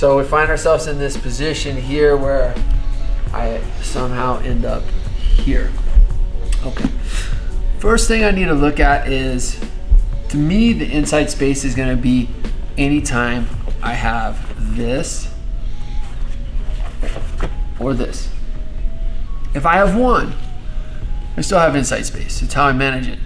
So we find ourselves in this position here where I somehow end up here. Okay. First thing I need to look at is, to me, the inside space is going to be anytime I have this or this. If I have one, I still have inside space. It's how I manage it.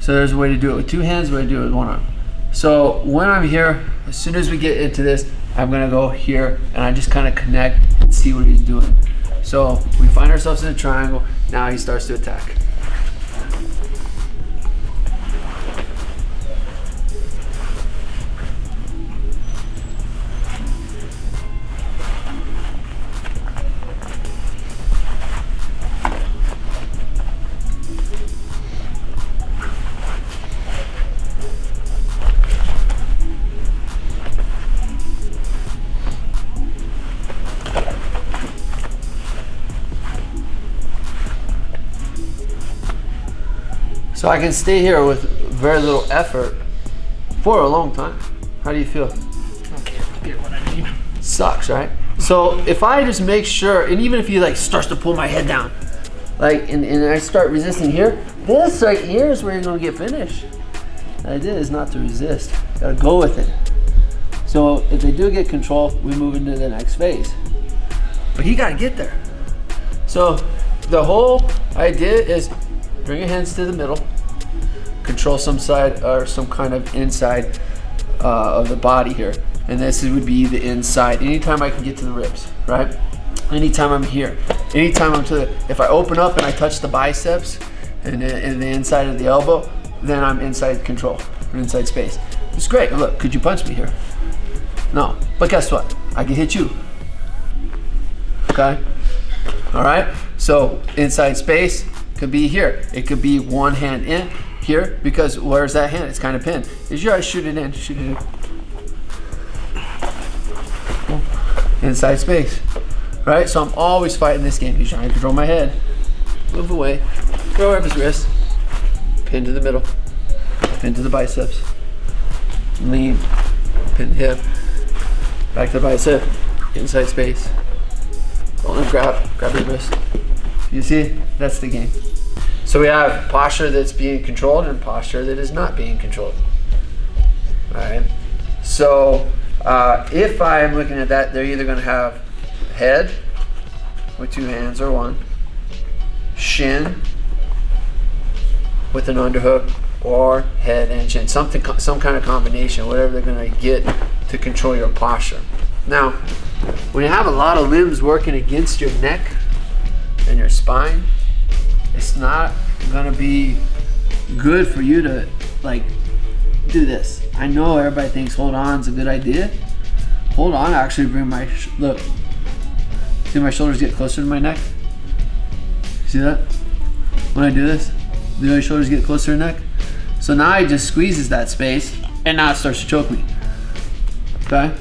So there's a way to do it with two hands, a way to do it with one arm. So when I'm here, as soon as we get into this, I'm gonna go here and I just kind of connect and see what he's doing. So we find ourselves in a triangle. Now he starts to attack. So I can stay here with very little effort for a long time. How do you feel? Okay, I get what I mean. Sucks, right? So if I just make sure, and even if he like starts to pull my head down, like, and I start resisting here, this right here is where you're gonna get finished. The idea is not to resist, gotta go with it. So if they do get control, we move into the next phase. But he gotta get there. So the whole idea is bring your hands to the middle, control some side or some kind of inside of the body here. And this would be the inside. Anytime I can get to the ribs, right? Anytime I'm here, anytime I'm to the, if I open up and I touch the biceps and the inside of the elbow, then I'm inside control, or inside space. It's great. Look, could you punch me here? No, but guess what? I can hit you. Okay? All right? So inside space could be here. It could be one hand in here, because where's that hand? It's kind of pinned. Is your eyes shoot it in, shoot it in. Inside space, right? So I'm always fighting this game. He's trying to control my head. Move away, throw up his wrist, pin to the middle, pin to the biceps, lean, pin hip, back to the bicep, inside space, hold and grab your wrist. You see, that's the game. So we have posture that's being controlled and posture that is not being controlled. All right. So if I'm looking at that, they're either going to have head with two hands or one, shin with an underhook, or head and shin, some kind of combination, whatever they're going to get to control your posture. Now, when you have a lot of limbs working against your neck and your spine, it's not gonna be good for you to like do this. I know everybody thinks hold on is a good idea. Hold on, actually bring my, look, see my shoulders get closer to my neck? See that? When I do this, do my shoulders get closer to the neck? So now it just squeezes that space and now it starts to choke me. Okay?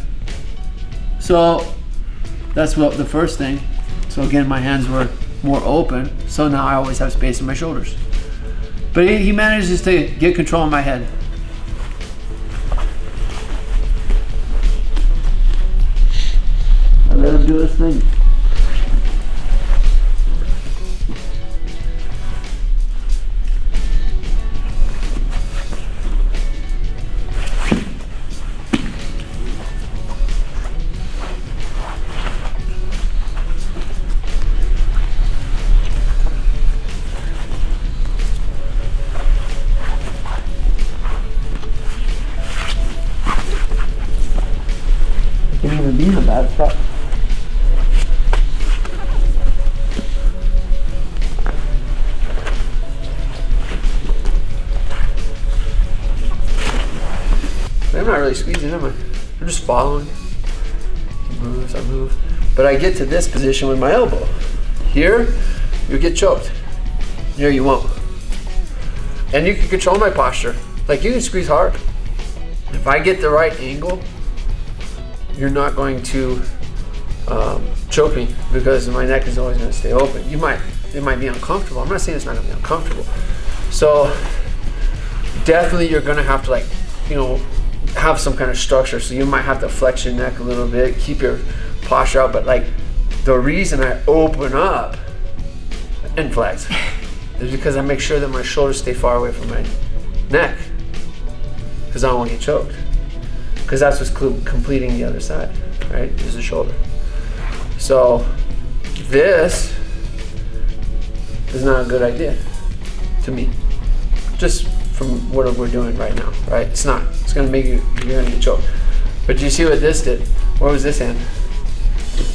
So that's what the first thing. So again, my hands were more open, so now I always have space in my shoulders. But he manages to get control of my head. I let him do his thing. Be in a bad spot. I'm not really squeezing, am I? I'm just following. He moves, I move. But I get to this position with my elbow. Here, you get choked. Here, you won't. And you can control my posture. Like, you can squeeze hard. If I get the right angle, you're not going to choke me, because my neck is always going to stay open. It might be uncomfortable. I'm not saying it's not going to be uncomfortable. So definitely you're going to have to, like, you know, have some kind of structure. So you might have to flex your neck a little bit, keep your posture out. But like the reason I open up and flex is because I make sure that my shoulders stay far away from my neck, because I don't want to get choked. Because that's what's completing the other side, right? Is the shoulder. So this is not a good idea to me, just from what we're doing right now, right? It's not. It's gonna make you're gonna get choked. But you see what this did? Where was this hand?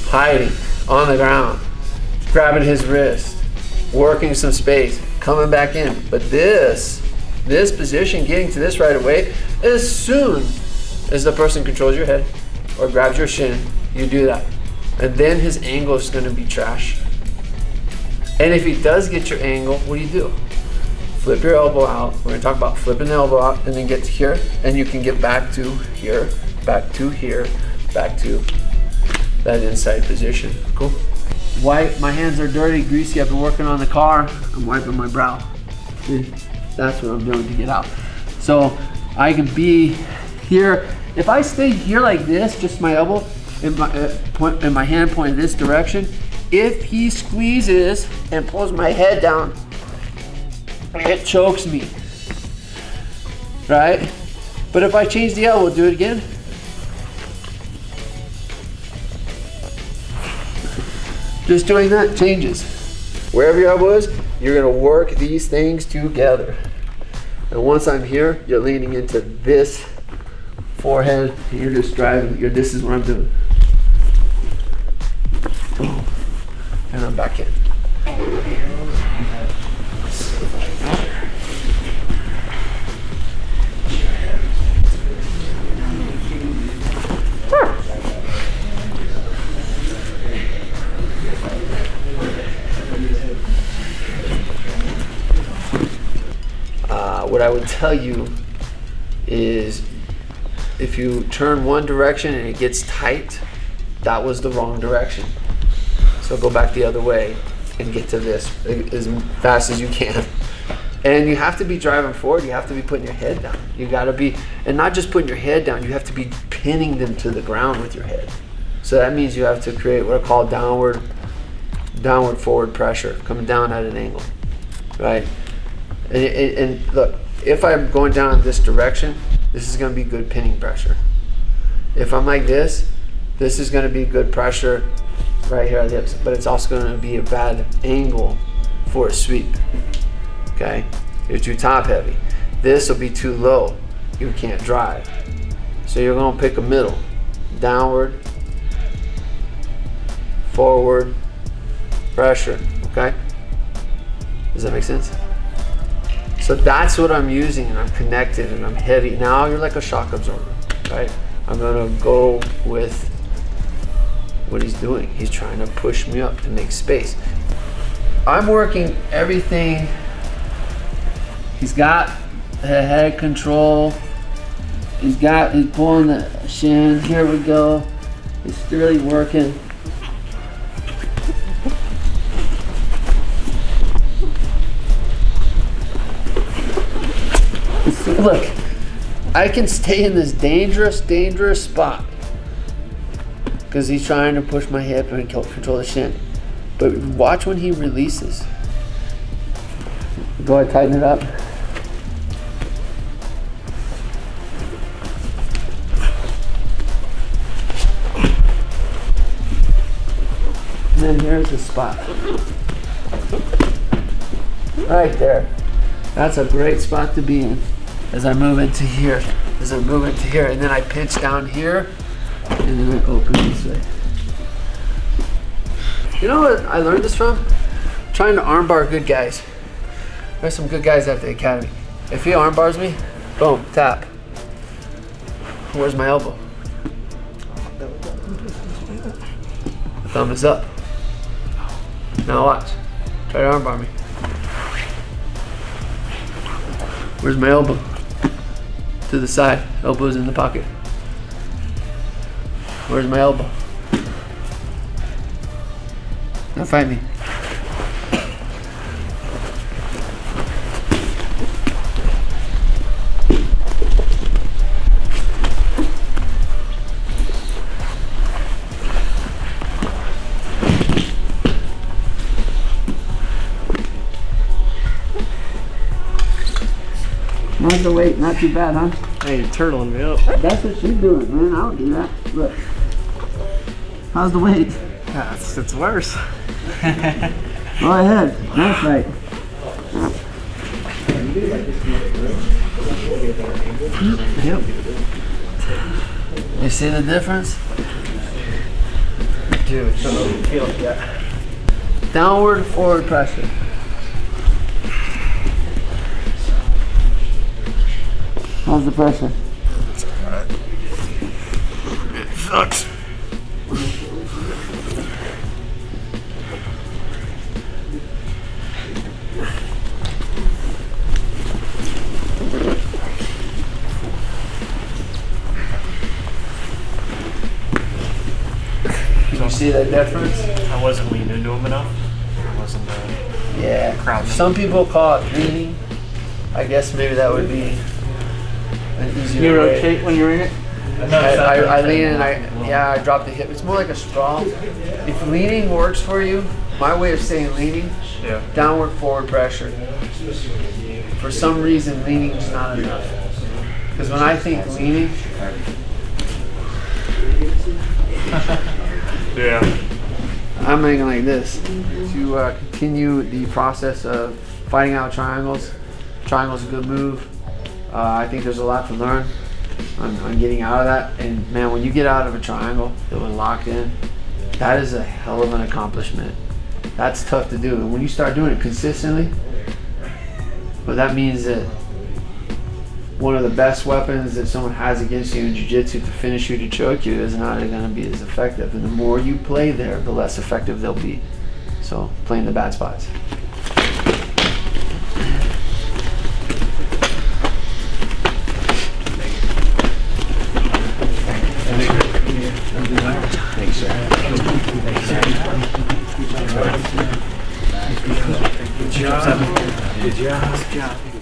Hiding on the ground, grabbing his wrist, working some space, coming back in. But this position, getting to this right away, as soon as the person controls your head or grabs your shin, you do that. And then his angle is gonna be trash. And if he does get your angle, what do? Flip your elbow out. We're gonna talk about flipping the elbow out and then get to here, and you can get back to here, back to here, back to that inside position. Cool? My hands are dirty, greasy. I've been working on the car. I'm wiping my brow. See? That's what I'm doing to get out. So I can be here. If I stay here like this, just my elbow and my hand pointing this direction, if he squeezes and pulls my head down, it chokes me, right? But if I change the elbow, do it again. Just doing that changes. Wherever your elbow is, you're gonna work these things together. And once I'm here, you're leaning into this forehead, and you're just driving. This is what I'm doing. Boom. And I'm back in. What I would tell you is if you turn one direction and it gets tight, that was the wrong direction. So go back the other way and get to this as fast as you can. And you have to be driving forward. You have to be putting your head down. You got to be, and not just putting your head down, you have to be pinning them to the ground with your head. So that means you have to create what I call downward forward pressure, coming down at an angle, right? And look, if I'm going down this direction, this is going to be good pinning pressure. If I'm like this is going to be good pressure right here at the hips, but it's also going to be a bad angle for a sweep. Okay, you're too top heavy. This will be too low. You can't drive. So you're going to pick a middle, downward, forward, pressure. Okay, does that make sense? So that's what I'm using, and I'm connected and I'm heavy. Now you're like a shock absorber, right? I'm gonna go with what he's doing. He's trying to push me up to make space. I'm working everything. He's got the head control. He's pulling the shin. Here we go. He's really working. Look, I can stay in this dangerous spot because he's trying to push my hip and control the shin. But watch when he releases. Go ahead, tighten it up. And then here's the spot. Right there. That's a great spot to be in. As I move into here, and then I pinch down here, and then I open this way. You know what I learned this from? Trying to armbar good guys. There's some good guys at the academy. If he armbars me, boom, tap. Where's my elbow? The thumb is up. Now watch. Try to armbar me. Where's my elbow? To the side, elbow's in the pocket. Where's my elbow? Now fight me. the weight? Not too bad, huh? Hey, you're turtling me up. That's what she's doing, man. I don't do that. Look. How's the weight? Yeah, it's worse. Go ahead. Nice fight. Yep. You see the difference? Dude, so no feel yet. Downward, forward pressure. How's the pressure? It sucks. You see that difference? I wasn't leaning into him enough. I wasn't Yeah. crowding. Some people call it leaning. I guess maybe that would be an easier You way. rotate when you're in it? I lean and I drop the hip. It's more like a straw. If leaning works for you, my way of saying leaning, Yeah. downward forward pressure. For some reason, leaning is not enough. Because when I think leaning, Yeah. I'm thinking like this. To continue the process of fighting out triangles. Triangle's a good move. I think there's a lot to learn on getting out of that. And man, when you get out of a triangle that was locked in, that is a hell of an accomplishment. That's tough to do. And when you start doing it consistently, well, that means that one of the best weapons that someone has against you in jiu-jitsu to finish you, to choke you, is not going to be as effective. And the more you play there, the less effective they'll be. So play in the bad spots. Thanks, sir. Good job. Good job.